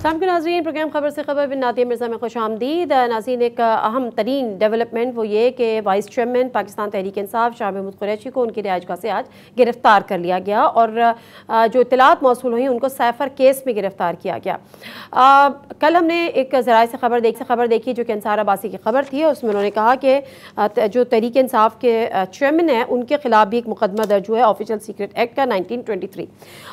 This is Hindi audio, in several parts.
शाम के नाज़रीन, प्रोग्राम खबर से खबर बिन नादिया मिर्ज़ा में खुश आमदीद। नाज़रीन, एक अहम तरीन डेवलपमेंट वो ये कि वाइस चेयरमैन पाकिस्तान तहरीक इंसाफ शाह महमूद कुरैशी को उनकी रिहाइशगाह से आज गिरफ्तार कर लिया गया और जो इत्तलात मौसूल हुई उनको सैफर केस में गिरफ्तार किया गया। कल हमने एक ज़राए से खबर देखी जो कि अंसार अब्बासी की खबर थी। उसमें उन्होंने कहा कि जो तहरीक इंसाफ के चेयरमैन हैं उनके खिलाफ भी एक मुकदमा दर्ज हुआ है ऑफिशियल सीक्रेट एक्ट का 1923।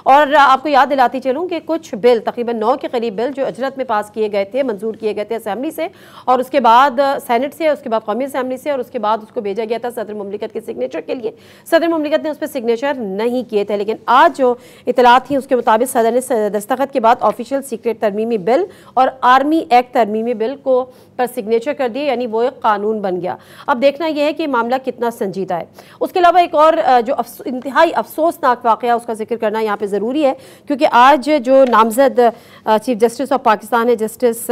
और आपको याद दिलाती चलूँ कि कुछ बिल तकरीबन 9 के करीब बिल जो अजरत में पास किए गए थे, मंजूर किए गए थे असेंबली से और उसके बाद सेनेट से, उसके बाद कौमी असेंबली से और उसके बाद उसको भेजा गया था सदर मुमलिकत के सिग्नेचर के लिए। सदर मुमलिकत ने उस पर सिग्नेचर नहीं किए थे, लेकिन आज जो इतलात थी उसके मुताबिक सदर ने दस्तखत के बाद ऑफिशियल सीक्रेट तरमीमी बिल और आर्मी एक्ट तरमीमी बिल को पर सिग्नेचर कर दिए, यानी वो एक कानून बन गया। अब देखना यह है कि मामला कितना संजीदा है। उसके अलावा एक और जो इंतहाई अफसोसनाक वाक़या उसका जिक्र करना यहाँ पे ज़रूरी है, क्योंकि आज जो नामजद चीफ जस्टिस ऑफ पाकिस्तान है जस्टिस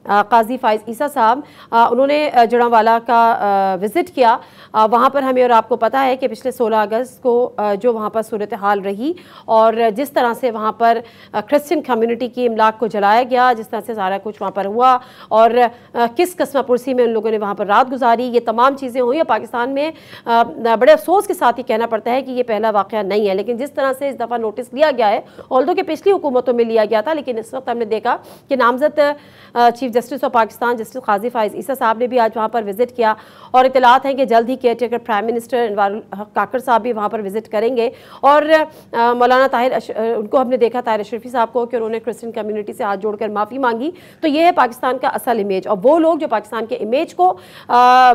काजी फाइज ईसा साहब, उन्होंने जड़ांवाला का विज़िट किया। वहाँ पर हमें और आपको पता है कि पिछले 16 अगस्त को जो वहाँ पर सूरत हाल रही और जिस तरह से वहाँ पर क्रिश्चियन कम्युनिटी की इमलाक को जलाया गया, जिस तरह से सारा कुछ वहाँ पर हुआ और किस कस्मा पुरसी में उन लोगों ने वहाँ पर रात गुजारी, ये तमाम चीज़ें हुई। और पाकिस्तान में बड़े अफसोस के साथ ही कहना पड़ता है कि ये पहला वाक़या नहीं है, लेकिन जिस तरह से इस दफ़ा नोटिस लिया गया है, ऑल्दो कि पिछली हुकूमतों में लिया गया था, लेकिन इस वक्त हमने देखा कि नामजद chief justice of Pakistan justice Qazi Faez Isa साहब ने भी आज वहाँ पर विजिट किया और इतलात हैं कि जल्द ही caretaker prime minister Anwarul Haq Kakar साहब भी वहाँ पर विजिट करेंगे। और मौलाना ताहिर उनको हमने देखा, ताहिर अशरफी साहब को, कि उन्होंने क्रिश्चियन कम्युनिटी से हाथ जोड़कर माफ़ी मांगी। तो ये है पाकिस्तान का असल इमेज, और वो लोग जो पाकिस्तान के इमेज को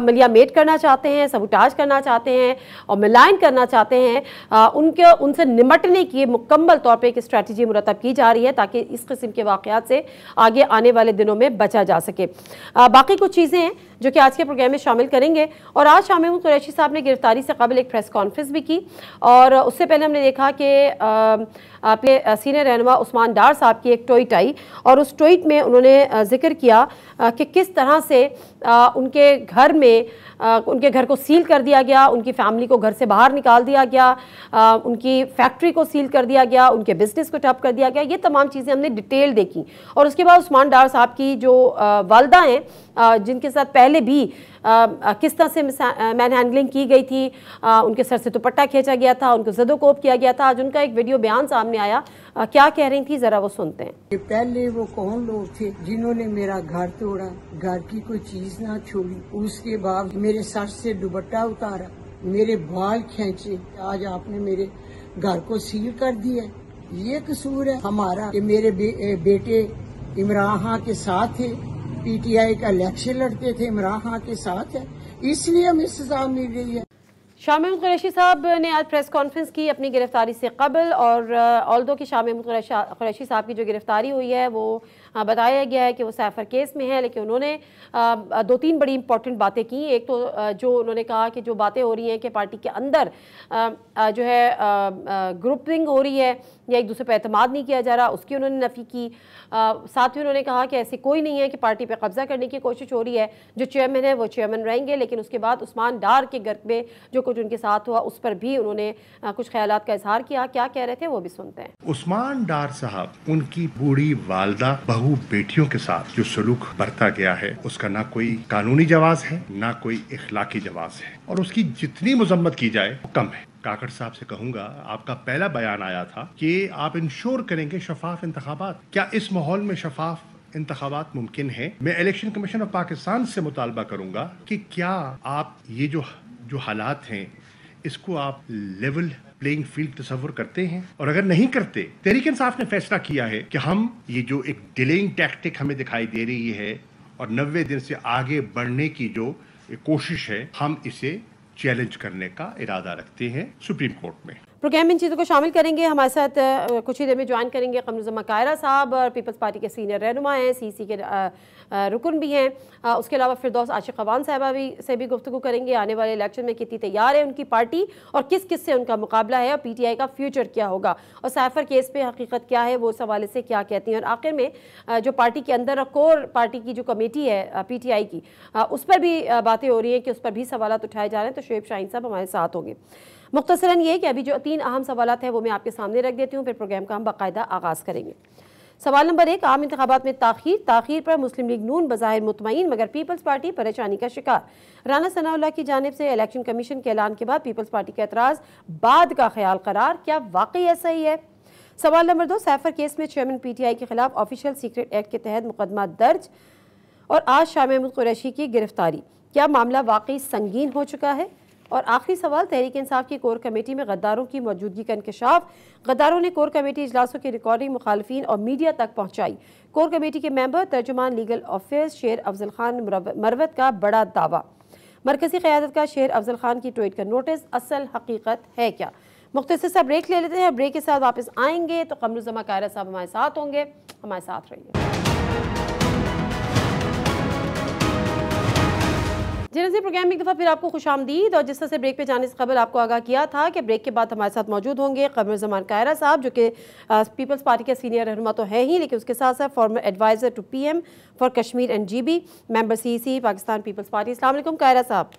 मलियामेट करना चाहते हैं, सबुटाज करना चाहते हैं और मिलाइन करना चाहते हैं, उनसे निमटने की मुकम्मल तौर पर एक स्ट्रैटेजी मुरतब की जा रही है ताकि इस किस्म के वाक़यात से आगे आने वाले दिनों में बचा जा सके। बाकी कुछ चीज़ें हैं जो कि आज के प्रोग्राम में शामिल करेंगे। और आज शाह महमूद कुरैशी साहब ने गिरफ्तारी से कबल एक प्रेस कॉन्फ्रेंस भी की और उससे पहले हमने देखा कि अपने सीनियर रहनुमा उस्मान डार साहब की एक ट्वीट आई और उस ट्वीट में उन्होंने जिक्र किया कि किस तरह से उनके घर को सील कर दिया गया, उनकी फैमिली को घर से बाहर निकाल दिया गया, उनकी फैक्ट्री को सील कर दिया गया, उनके बिजनेस को ठप कर दिया गया। ये तमाम चीज़ें हमने डिटेल देखी। और उसके बाद उस्मान डार साहब की जो वालदा हैं, जिनके साथ पहले भी किस तरह से मैन हैंडलिंग की गई थी, उनके सर से दुपट्टा खींचा गया था, उनको ज़दोकोप किया गया था, आज उनका एक वीडियो बयान सामने आया। क्या कह रही थी, जरा वो सुनते हैं। पहले वो कौन लोग थे जिन्होंने मेरा घर तोड़ा, घर की कोई चीज ना छोड़ी, उसके बाद मेरे सर से दुपट्टा उतारा, मेरे बाल खींचे, आज आपने मेरे घर को सील कर दिया। ये कसूर है हमारा कि मेरे बेटे इमरान खान के साथ थे, पीटीआई का इलेक्शन लड़ते थे, इमरान खान के साथ है, इसलिए हमें सजा मिल रही है। शाह महमूद कुरैशी साहब ने आज प्रेस कॉन्फ्रेंस की अपनी गिरफ्तारी से कबल, और ऑल्दो कि शाह महमूद कुरैशी साहब की जो गिरफ्तारी हुई है वो बताया गया है कि वो सैफर केस में है, लेकिन उन्होंने 2-3 बड़ी इंपॉर्टेंट बातें की। एक तो जो उन्होंने कहा कि जो बातें हो रही हैं कि पार्टी के अंदर जो है ग्रुपिंग हो रही है या एक दूसरे पर एतमाद नहीं किया जा रहा, उसकी उन्होंने नफ़ी की। साथ ही उन्होंने कहा कि ऐसी कोई नहीं है कि पार्टी पर कब्जा करने की कोशिश हो रही है, जो चेयरमैन है वो चेयरमैन रहेंगे। लेकिन उसके बाद उस्मान डार के घर में जो कुछ उनके साथ हुआ उस पर भी उन्होंने कुछ ख्यालात का इजहार किया। क्या कह रहे थे वो भी सुनते हैं। उस्मान डार साहब, उनकी बूढ़ी वालदा बहू बेटियों के साथ जो सलूक बरता गया है उसका ना कोई कानूनी जवाज है ना कोई इखलाकी जवाज है, और उसकी जितनी मजम्मत की जाए वो कम है। काकड़ साहब से कहूंगा, आपका पहला बयान आया था कि आप इंश्योर करेंगे शफाफ इंतखाबात। क्या इस माहौल में शफाफ इंतखाबात मुमकिन है? मैं इलेक्शन कमीशन ऑफ पाकिस्तान से मुतालबा करूंगा कि क्या आप ये जो हालात हैं इसको आप लेवल प्लेइंग फील्ड तस्वुर करते हैं? और अगर नहीं करते, तहरीक इंसाफ ने फैसला किया है कि हम ये जो एक डिलेइंग टैक्टिक हमें दिखाई दे रही है और 90 दिन से आगे बढ़ने की जो कोशिश है, हम इसे चैलेंज करने का इरादा रखते हैं सुप्रीम कोर्ट में। प्रोग्राम में इन चीज़ों को शामिल करेंगे। हमारे साथ कुछ ही देर में ज्वाइन करेंगे कमरुज़्ज़मा कायरा साहब, पीपल्स पार्टी के सीनियर रहनुमा हैं, सीसी के रुकन भी हैं। उसके अलावा फिरदौस आशिक अवान साहबा से भी गुफ्तगू करेंगे। आने वाले इलेक्शन में कितनी तैयार है उनकी पार्टी और किस किस से उनका मुकाबला है और पीटीआई का फ्यूचर क्या होगा, और सैफर केस पे हकीकत क्या है, वो उस हवाले से क्या कहती हैं। और आखिर में जो पार्टी के अंदर कोर पार्टी की जो कमेटी है पीटीआई की, उस पर भी बातें हो रही हैं कि उस पर भी सवाल उठाए जा रहे हैं। तो शुएब शाहीन साहब हमारे साथ होंगे। मुख्तसरन ये कि अभी जो 3 अहम सवाल हैं वो मैं आपके सामने रख देती हूँ, फिर प्रोग्राम का हम बाकायदा आगाज़ करेंगे। सवाल नंबर 1, आम इंतखाबात में ताखीर पर मुस्लिम लीग नून बज़ाहिर मुतमईन मगर पीपल्स पार्टी परेशानी का शिकार। राना सनाउल्लाह की जानिब से इलेक्शन कमीशन के ऐलान के बाद पीपल्स पार्टी का एतराज़ बाद का ख्याल करार, क्या वाकई ऐसा ही है? सवाल नंबर 2, सैफर केस में चेयरमैन PTI के खिलाफ ऑफिशियल सीक्रेट एक्ट के तहत मुकदमा दर्ज और आज शाह महमूद कुरैशी की गिरफ्तारी, क्या मामला वाकई संगीन हो चुका है? और आखिरी सवाल, तहरीक इंसाफ की कोर कमेटी में गद्दारों की मौजूदगी का इंकशाफ। गद्दारों ने कोर कमेटी इजलासों की रिकॉर्डिंग मुखालफिन और मीडिया तक पहुंचाई। कोर कमेटी के मेंबर तर्जुमान लीगल अफेयर्स शेर अफजल खान मरवत का बड़ा दावा। मरकजी क़यादत का शेर अफजल खान की ट्वीट का नोटिस, असल हकीकत है क्या? मुख्तसर सा ब्रेक ले लेते हैं। ब्रेक के साथ वापस आएंगे तो कमरुज़्ज़मा कायरा साहब हमारे साथ होंगे, हमारे साथ रहिए। जी नज़ीर, प्रोग्राम में एक दफ़ा फिर आपको खुशामदीद। और जिस तरह से ब्रेक पे जाने से कबल आपको आगाह किया था कि ब्रेक के बाद हमारे साथ मौजूद होंगे कमरुज़्ज़मान कायरा साहब, जो कि पीपल्स पार्टी के सीनियर रहनुमा तो है ही, लेकिन उसके साथ साथ former adviser to PM for Kashmir and GB, member CEC Pakistan Peoples Party. अस्सलाम वालेकुम कायरा साहब।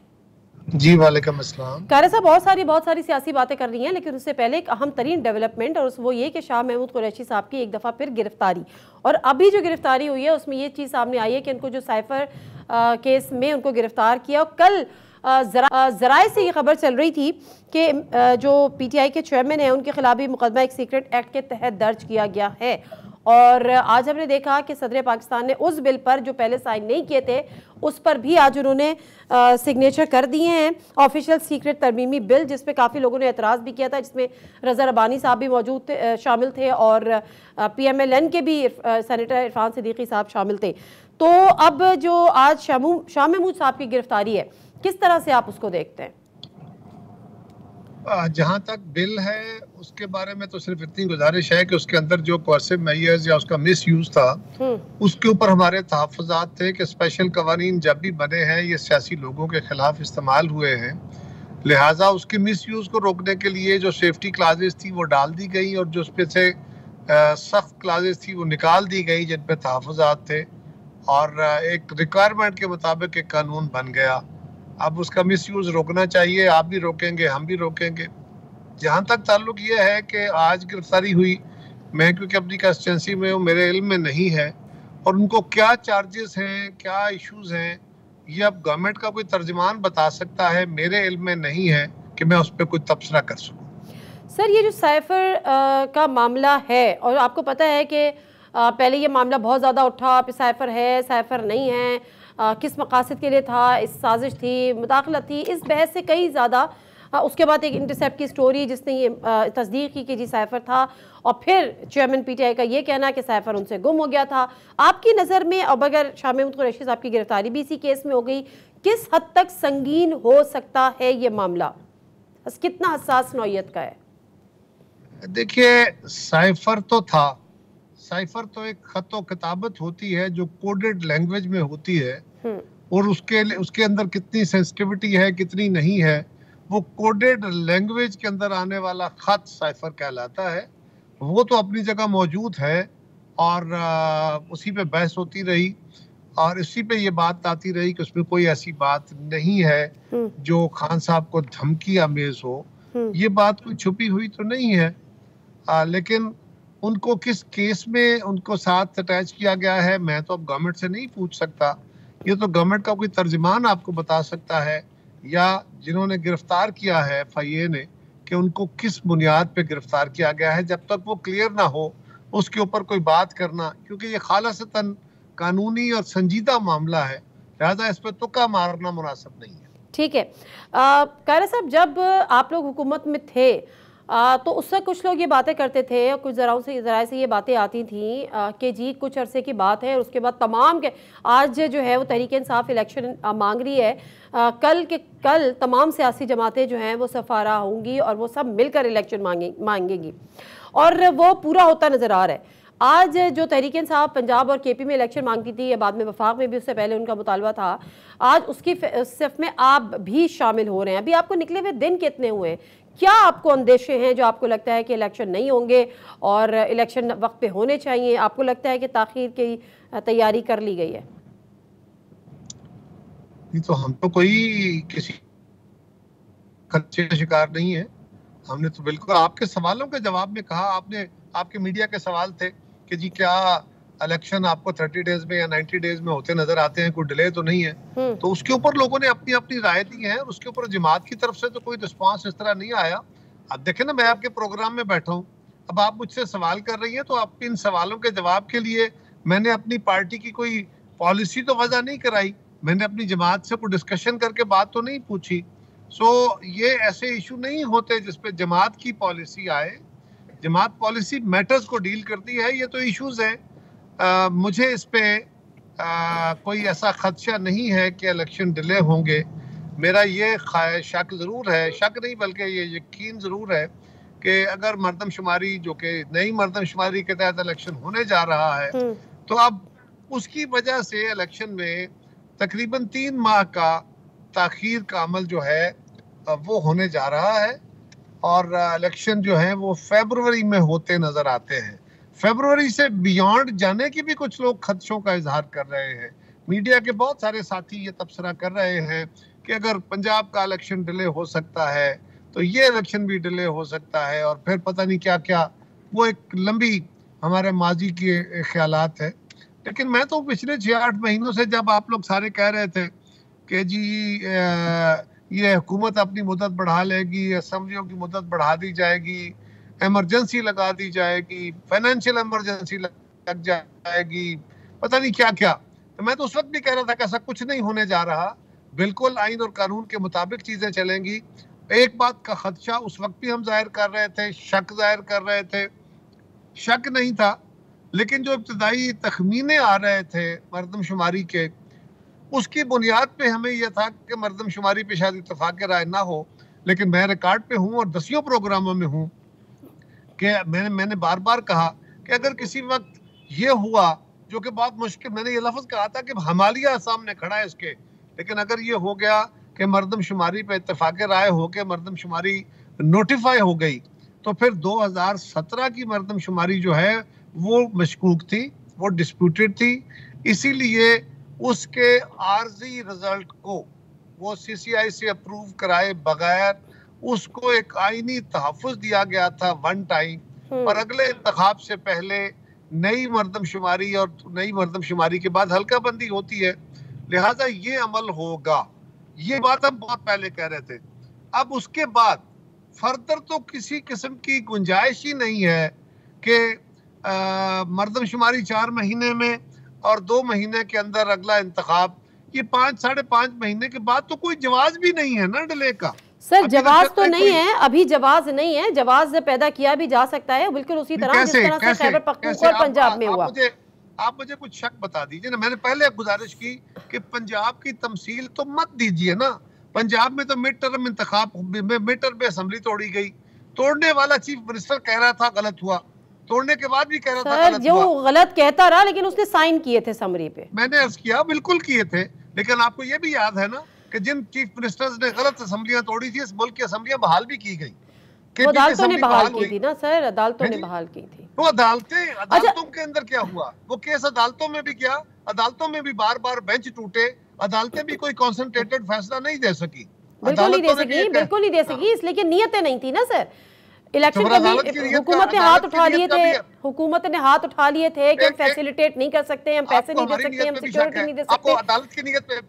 जी वालेकुम अस्सलाम। कायरा साहब, बहुत सारी सियासी बातें कर रही हैं, लेकिन उससे पहले एक अहम तरीन डेवलपमेंट, और वो ये कि शाह महमूद कुरैशी साहब की एक दफ़ा फिर गिरफ्तारी। और अभी जो गिरफ्तारी हुई है उसमें ये चीज़ सामने आई है कि उनको जो साइफर केस में उनको गिरफ्तार किया। और कल ज़राए से ये खबर चल रही थी कि जो PTI के चेयरमैन हैं उनके खिलाफ भी मुकदमा एक सीक्रेट एक्ट के तहत दर्ज किया गया है। और आज हमने देखा कि सदर पाकिस्तान ने उस बिल पर जो पहले साइन नहीं किए थे उस पर भी आज उन्होंने सिग्नेचर कर दिए हैं, ऑफिशियल सीक्रेट तरमीमी बिल, जिस पे काफ़ी लोगों ने एतराज़ भी किया था, जिसमें रज़ा रब्बानी साहब भी मौजूद थे, शामिल थे, और PMLN के भी सेनेटर इरफान सिद्दीकी साहब शामिल थे। तो अब जो आज शाह महमूद साहब की गिरफ्तारी है, किस तरह से आप उसको देखते हैं? जहाँ तक बिल है उसके बारे में तो सिर्फ इतनी गुजारिश है कि उसके अंदर जो कोर्सिव मेजर्स या उसका मिस यूज था उसके ऊपर हमारे तहफ़्फ़ुज़ात थे कि स्पेशल कवानीन जब भी बने हैं ये सियासी लोगों के खिलाफ इस्तेमाल हुए हैं, लिहाजा उसके मिस यूज को रोकने के लिए जो सेफ्टी क्लाजेस थी वो डाल दी गई और जो उस पे से सख्त क्लाजेस थी वो निकाल दी गई जिन पे तहफ़्फ़ुज़ात थे, और एक रिक्वायरमेंट के मुताबिक एक कानून बन गया। अब उसका मिस यूज़ रोकना चाहिए, आप भी रोकेंगे, हम भी रोकेंगे। जहाँ तक ताल्लुक ये है कि आज गिरफ्तारी हुई, मैं क्योंकि अपनी कंस्टिट्यूंसी में हूँ, मेरे इल्म में नहीं है, और उनको क्या चार्जेस हैं, क्या इश्यूज हैं, ये अब गवर्नमेंट का कोई तर्जुमान बता सकता है, मेरे इल्म में नहीं है कि मैं उस पर कोई तबसरा कर सकूँ। सर, ये जो साइफर का मामला है, और आपको पता है कि पहले ये मामला बहुत ज़्यादा उठा, साइफर है, साइफर नहीं है, किस मकासद के लिए था, इस साजिश थी, मुदाखलत थी, इस बहस से कई ज़्यादा। उसके बाद एक इंटरसेप्ट की स्टोरी जिसने ये तस्दीक की कि जी साइफर था, और फिर चेयरमैन PTI का ये कहना कि साइफर उनसे गुम हो गया था। आपकी नज़र में अब अगर शाह महमूद कुरैशी साहब की गिरफ्तारी भी इसी केस में हो गई, किस हद तक संगीन हो सकता है ये मामला, कितना हसास नौयत का है? देखिए, साइफर तो था, साइफर तो एक खतो किताबत होती है जो कोडेड लैंग्वेज में होती है, और उसके अंदर कितनी सेंसिटिविटी है कितनी नहीं है, वो कोडेड लैंग्वेज के अंदर आने वाला खत साइफर कहलाता है। वो तो अपनी जगह मौजूद है और उसी पे बहस होती रही और इसी पे ये बात आती रही कि उसमें कोई ऐसी बात नहीं है जो खान साहब को धमकी आमेज हो। ये बात कोई छुपी हुई तो नहीं है, लेकिन उनको किस केस में उनको साथ अटैच किया गया है मैं तो अब गवर्नमेंट से नहीं पूछ सकता। ये तो गवर्नमेंट का कोई तर्जुमान आपको बता सकता है, या जिन्होंने गिरफ्तार किया है FIA ने, कि उनको किस बुनियाद पे गिरफ्तार किया गया है। जब तक वो क्लियर ना हो उसके ऊपर कोई बात करना, क्योंकि ये खालसतन कानूनी और संजीदा मामला है, लिहाजा इस पर तुक्का मारना मुनासिब नहीं है। ठीक है कायरा साहब, जब आप लोग हुकूमत में थे तो उस वक्त कुछ लोग ये बातें करते थे, कुछ ज़राए से ये बातें आती थी कि जी कुछ अरसे की बात है और उसके बाद तमाम के आज जो है वो तहरीक इंसाफ इलेक्शन मांग रही है, कल तमाम सियासी जमातें जो हैं वो सफारा होंगी और वो सब मिलकर इलेक्शन मांगेंगी और वो पूरा होता नज़र आ रहा है। आज जो तहरीक इंसाफ पंजाब और KP में इलेक्शन मांगती थी या बाद में वफाक में भी उससे पहले उनका मुतालबा था, आज उसकी सिफ में आप भी शामिल हो रहे हैं। अभी आपको निकले हुए दिन कितने हुए हैं? क्या आपको अंदेशे हैं जो आपको लगता है कि इलेक्शन नहीं होंगे और इलेक्शन वक्त पे होने चाहिए? आपको लगता है कि ताखीर की तैयारी कर ली गई है? तो हम तो कोई किसी खर्चे का शिकार नहीं है। हमने तो बिल्कुल आपके सवालों के जवाब में कहा, आपने आपके मीडिया के सवाल थे कि जी क्या इलेक्शन आपको 30 डेज में या 90 डेज में होते नजर आते हैं, कोई डिले तो नहीं है। तो उसके ऊपर लोगों ने अपनी अपनी राय दी है, और उसके ऊपर जमात की तरफ से तो कोई रिस्पांस इस तरह नहीं आया। अब देखें ना, मैं आपके प्रोग्राम में बैठा हूँ, अब आप मुझसे सवाल कर रही हैं, तो आप इन सवालों के जवाब के लिए मैंने अपनी पार्टी की कोई पॉलिसी तो वजह नहीं कराई, मैंने अपनी जमात से कोई डिस्कशन करके बात तो नहीं पूछी। सो ये ऐसे इशू नहीं होते जिसपे जमात की पॉलिसी आए। जमात पॉलिसी मैटर्स को डील करती है, ये तो इश्यूज हैं। मुझे इस पे कोई ऐसा खदशा नहीं है कि इलेक्शन डिले होंगे। मेरा ये शक ज़रूर है, शक नहीं बल्कि ये यकीन ज़रूर है कि अगर मरदमशुमारी, जो कि नई मरदमशुमारी के तहत इलेक्शन होने जा रहा है, तो अब उसकी वजह से इलेक्शन में तकरीबन 3 माह का ताख़ीर का अमल जो है वो होने जा रहा है, और इलेक्शन जो है वो फरवरी में होते नज़र आते हैं। फरवरी से बियॉन्ड जाने की भी कुछ लोग खदशों का इजहार कर रहे हैं। मीडिया के बहुत सारे साथी ये तबसरा कर रहे हैं कि अगर पंजाब का इलेक्शन डिले हो सकता है तो ये इलेक्शन भी डिले हो सकता है, और फिर पता नहीं क्या क्या, वो एक लंबी हमारे माजी के ख्यालात है। लेकिन मैं तो पिछले 6-8 महीनों से, जब आप लोग सारे कह रहे थे कि जी ये हुकूमत अपनी मुद्दत बढ़ा लेगी, असम्बलियों की मुद्दत बढ़ा दी जाएगी, इमरजेंसी लगा दी जाएगी, फाइनेंशियल इमरजेंसी लग जाएगी, पता नहीं क्या क्या, तो मैं तो उस वक्त भी कह रहा था कि ऐसा कुछ नहीं होने जा रहा। बिल्कुल आइन और कानून के मुताबिक चीजें चलेंगी। एक बात का खदशा उस वक्त भी हम जाहिर कर रहे थे, शक जाहिर कर रहे थे, शक नहीं था, लेकिन जो इब्तदाई तखमीने आ रहे थे मरदमशुमारी के, उसकी बुनियाद पे हमें यह था कि मरदमशुमारी पे शायद इत्तेफाक राय ना हो। लेकिन मैं रिकॉर्ड पे हूँ और 10 प्रोग्रामों में हूँ कि मैंने बार बार कहा कि अगर किसी वक्त ये हुआ, जो कि बहुत मुश्किल, मैंने ये लफ्ज़ कहा था कि हिमालय सामने खड़ा है इसके, लेकिन अगर ये हो गया कि मरदमशुमारी पे इत्तेफाक राय हो के मरदमशुमारी नोटिफाई हो गई, तो फिर 2017 की मरदमशुमारी जो है वो मशकूक थी, वो डिस्प्यूटेड थी। इसीलिए उसके आर्जी रिजल्ट को वो CCI से अप्रूव कराए बगैर उसको एक आईनी तहफ़्फ़ुज़ दिया गया था वन टाइम, और अगले इंतखाब से पहले नई मरदमशुमारी और नई मरदमशुमारी के बाद हल्का बंदी होती है, लिहाजा ये अमल होगा। ये बात हम बहुत पहले कह रहे थे। अब उसके बाद फर्दर तो किसी किस्म की गुंजाइश ही नहीं है कि मरदमशुमारी 4 महीने में और 2 महीने के अंदर अगला इंतखाब, ये 5-5.5 महीने के बाद तो कोई जवाज भी नहीं है ना डिले का। सर जवाज तो नहीं है, अभी जवाज नहीं है, जवाज पैदा किया भी जा सकता है, बिल्कुल उसी तरह जिस तरह से खैबर पख्तूनख्वा और पंजाब में हुआ। आप मुझे कुछ शक बता दीजिए ना। मैंने पहले गुजारिश की कि पंजाब की तमसील तो मत दीजिए ना। पंजाब में तो मिड टर्म इंतखाब, मिड टर्म में असेंबली तोड़ी गई, तोड़ने वाला चीफ मिनिस्टर कह रहा था गलत हुआ, तोड़ने के बाद भी कह रहा था गलत हुआ। जो गलत कहता रहा, लेकिन उसने साइन किए थे समरी पे। मैंने अर्ज किया बिल्कुल किए थे, लेकिन आपको ये भी याद है ना कि जिन चीफ मिनिस्टर्स ने गलत असेंबलियां तोड़ी थी, इस मुल्क की असेंबलियां बहाल भी की गई। अदालतों ने बहाल की थी ना सर, अदालतों ने बहाल की थी। तो अदालतों के अंदर क्या हुआ? वो केस अदालतों में भी क्या, अदालतों में भी बार बार बेंच टूटे, अदालतें भी कोई कॉन्सेंट्रेटेड फैसला नहीं दे सकी। बिल्कुल नहीं दे सकी, इसलिए कि नियतें नहीं थी ना सर। इलेक्शन कभी हुकूमत ने हाथ उठा लिए थे, हुकूमत ने हाथ उठा लिए थे कि हम फैसिलिटेट नहीं कर सकते, हम पैसे नहीं दे सकते, हम सिक्योरिटी नहीं दे सकते। आपको अदालत की नियत पे,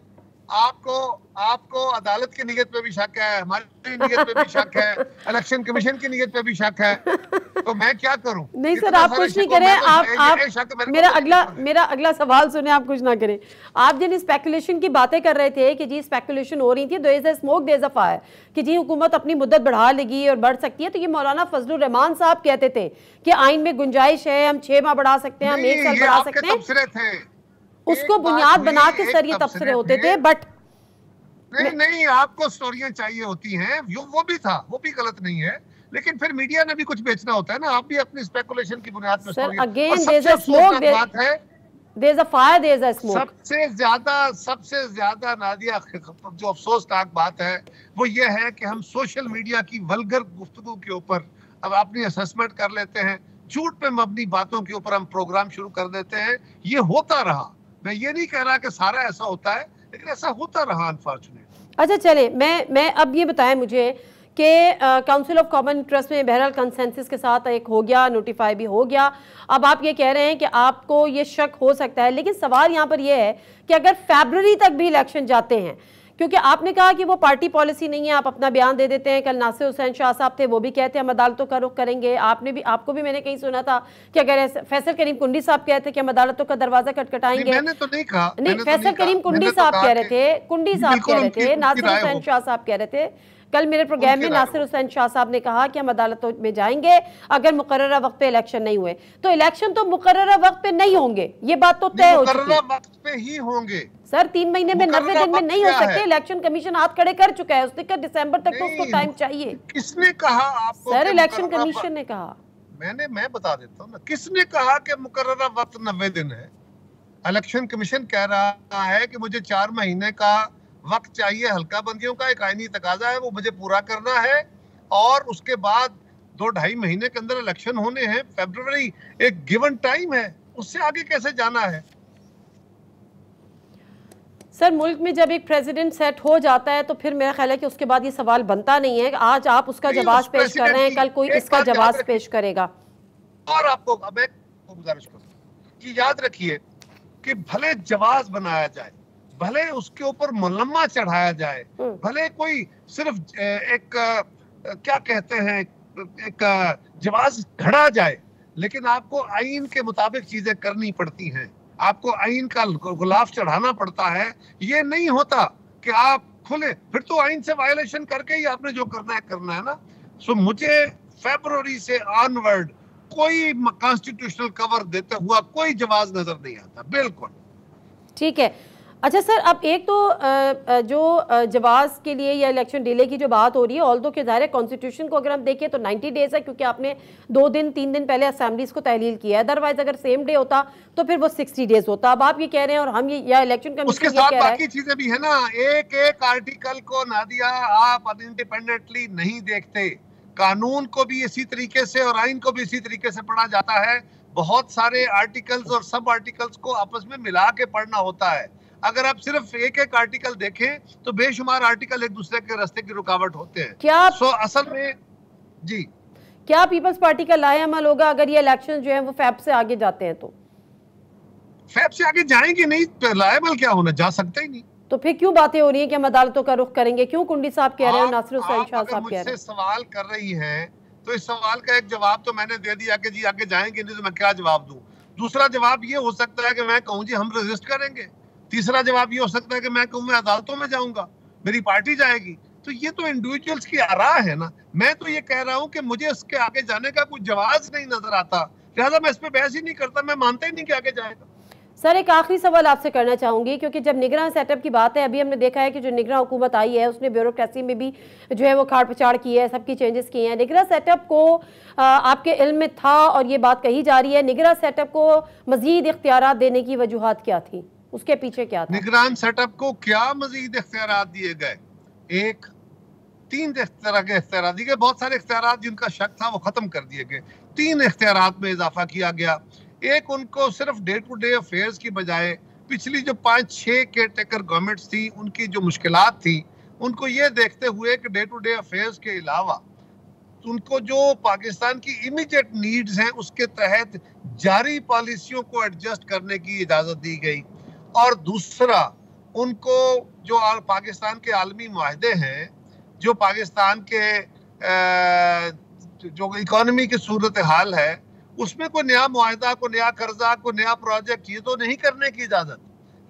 आपको अदालत की नियत पे भी शक है, हमारी नियत पे भी शक है, इलेक्शन कमीशन की नियत पे भी शक है, तो मैं क्या करूं? नहीं सर, आप कुछ नहीं करें। आप मेरा अगला सवाल सुने, आप कुछ ना करें। आप जिन स्पेकुलेशन की बातें कर रहे थे कि जी स्पेकुलेशन हो रही थी, there is a smoke there is a fire, कि जी हुकूमत अपनी मुद्दत बढ़ा लेगी और बढ़ सकती है, तो ये मौलाना फजलुर रहमान साहब कहते थे कि आइन में गुंजाइश है, हम 6 माह बढ़ा सकते हैं, हम 1 साल बढ़ा सकते हैं। उसको बुनियाद बना के सर ये तबसरे होते थे, बट नहीं आपको स्टोरियां चाहिए होती हैं, वो भी था, वो भी गलत नहीं है, लेकिन फिर मीडिया ने भी कुछ बेचना होता है ना। आप भी अपनी स्पेकुलेशन की बुनियाद पर sir again there is a smoke, there is a fire, there is a smoke. सबसे ज्यादा नादिया जो अफसोसनाक बात है वो ये है कि हम सोशल मीडिया की वल्गर गुफ्तगू के ऊपर अब अपनी असेसमेंट कर लेते हैं, झूठ पे मबनी बातों के ऊपर हम प्रोग्राम शुरू कर देते हैं। ये होता रहा, मैं ये नहीं कह रहा कि सारा ऐसा होता है, लेकिन ऐसा होता रहा अनफॉर्चुनेट। अच्छा चले, मैं अब ये बताएं मुझे कि काउंसिल ऑफ कॉमन इंटरेस्ट में बहरहाल कंसेंसस के साथ एक हो गया, नोटिफाई भी हो गया। अब आप ये कह रहे हैं कि आपको ये शक हो सकता है, लेकिन सवाल यहाँ पर यह है कि अगर फरवरी तक भी इलेक्शन जाते हैं, क्योंकि आपने कहा कि वो पार्टी पॉलिसी नहीं है, आप अपना बयान दे देते हैं। कल नासिर हुसैन शाह साहब थे, वो भी कहते हैं हम अदालतों का रुख करेंगे। आपको भी मैंने कहीं सुना था कि अगर फैसल करीम कुंडी साहब कहते कि हम अदालतों का दरवाजा खटखटाएंगे। मैंने तो नहीं कहा, नहीं, फैसल करीम कुंडी साहब कह रहे थे, कुंडी साहब कह रहे थे, नासिर हुसैन शाह साहब कह रहे थे। कल मेरे प्रोग्राम में नासिर हुसैन शाह साहब ने कहा कि हम अदालतों में जाएंगे अगर मुकर्ररा वक्त पे इलेक्शन नहीं हुए। तो इलेक्शन तो मुकर्ररा वक्त पे नहीं होंगे, ये बात तो तय हो चुकी है। मुकर्ररा वक्त पे ही होंगे सर, 3 महीने में 90 दिन में नहीं हो सकते। इलेक्शन कमीशन हाथ खड़े कर चुका है, उसने कहा दिसंबर तक तो उसको टाइम चाहिए। किसने कहा आपको? सर, इलेक्शन कमीशन ने कहा। मैं बता देता हूँ ना, किसने कहा कि मुकर्ररा वक्त 90 दिन है? इलेक्शन कमीशन कह रहा है कि मुझे 4 महीने का वक्त चाहिए, हल्का बंदियों का एक आईनी तकाजा है, वो मुझे पूरा करना है, और उसके बाद 2-2.5 महीने के अंदर इलेक्शन होने हैं। फरवरी एक गिवन टाइम है, उससे आगे कैसे जाना है? सर, मुल्क में जब एक प्रेसिडेंट सेट हो जाता है तो फिर मेरा ख्याल है कि उसके बाद ये सवाल बनता नहीं है। आज आप उसका जवाब पेश कर रहे हैं, कल कोई इसका जवाब पेश करेगा। और आपको अब एक गुजारिश करूं कि याद रखिए कि भले जवाब बनाया जाए, भले उसके ऊपर मुलम्मा चढ़ाया जाए, भले कोई सिर्फ एक क्या कहते हैं एक जवाब घड़ा जाए, लेकिन आपको आईन के मुताबिक चीजें करनी पड़ती हैं। आपको आईन का गुलाफ चढ़ाना पड़ता है। ये नहीं होता कि आप खुले, फिर तो आईन से वायलेशन करके ही आपने जो करना है ना। सो मुझे फरवरी से ऑनवर्ड कोई कॉन्स्टिट्यूशनल कवर देते हुआ कोई जवाब नजर नहीं आता, बिल्कुल। ठीक है। अच्छा सर, अब एक तो जो जवाब के लिए या इलेक्शन डिले की जो बात हो रही है, ऑल्दो के ज़ाहिर है कॉन्स्टिट्यूशन को अगर हम देखें तो 90 डेज है, क्योंकि आपने 2-3 दिन पहले असेंबलीज को तहलील किया है। अदरवाइज अगर सेम डे होता तो फिर वो 60 डेज होता। अब आप ये कह रहे हैं और हम ये, या इलेक्शन कमीशन उसके साथ बाकी चीजें भी है ना। एक आर्टिकल को नादिया आप इंडिपेंडेंटली नहीं देखते। कानून को भी इसी तरीके से और आइन को भी इसी तरीके से पढ़ा जाता है। बहुत सारे आर्टिकल्स और सब आर्टिकल्स को आपस में मिला के पढ़ना होता है। अगर आप सिर्फ एक आर्टिकल देखें तो बेशुमार आर्टिकल एक दूसरे के रास्ते की रुकावट होते हैं। क्या असल में जी, क्या पीपल्स पार्टी का लाएअमल होगा अगर ये इलेक्शन जो है वो फैब से आगे जाते हैं? तो फैब से आगे जाएंगे नहीं, लाएअमल क्या होना, जा सकते ही नहीं। तो फिर क्यों बातें हो रही है कि हम अदालतों का रुख करेंगे? क्यों कुंडी साहब कह रहे हैं, नासिर हुसैन शाह साहब कह रहे हैं? सवाल कर रही हैं तो इस सवाल का एक जवाब तो मैंने दे दिया कि जी आगे जाएंगे नहीं, तो मैं क्या जवाब दूं? दूसरा जवाब ये हो सकता है कि मैं कहूं जी हम रेजिस्ट करेंगे। तीसरा जवाब ये हो सकता है कि मैं कहूं मैं अदालतों में जाऊंगा, मेरी पार्टी जाएगी। तो ये तो इंडिविजुअल्स की आरा है ना। मैं तो ये कह रहा हूं कि मुझे इसके आगे जाने का कोई जवाब नहीं नजर आता, लिहाजा मैं इस पे बहस ही नहीं करता। मैं मानता ही नहीं कि आगे जाएगा। सर, एक आखिरी सवाल आपसे करना चाहूंगी, क्योंकि जब निगरान सेटअप की बात है, अभी हमने देखा है कि जो निगरान हुकूमत आई है उसने ब्यूरोक्रेसी में भी जो है वो खाड़ पछाड़ की है, सबकी चेंजेस किए हैं। निगरान सेटअप को आपके इल्म में था और ये बात कही जा रही है, निगरान सेटअप को मजीद इख्तियारात देने की वजूहात क्या थी, उसके पीछे क्या था? निगरान सेटअप को क्या मजीद इख्तियारात दिए गए? 3 तरह के इख्तियारात दिए गए। बहुत सारे इख्तियारात जिनका शक था वो खत्म कर दिए गए। 3 इख्तियारात में इजाफा किया गया। एक, उनको सिर्फ डे टू डे अफेयर्स की बजाय पिछली जो 5-6 केयरटेकर गवर्नमेंट्स थी उनकी जो मुश्किलात थी, उनको ये देखते हुए कि डे टू डे अफेयर्स के अलावा उनको जो पाकिस्तान की इमीडिएट नीड्स हैं उसके तहत जारी पॉलिसियों को एडजस्ट करने की इजाजत दी गई। और दूसरा, उनको जो पाकिस्तान के आलमी मुआहदे हैं, जो पाकिस्तान के जो इकोनॉमी की सूरत हाल है, उसमें कोई नया मुआहदा, कोई नया कर्जा, कोई नया प्रोजेक्ट, ये तो नहीं करने की इजाजत।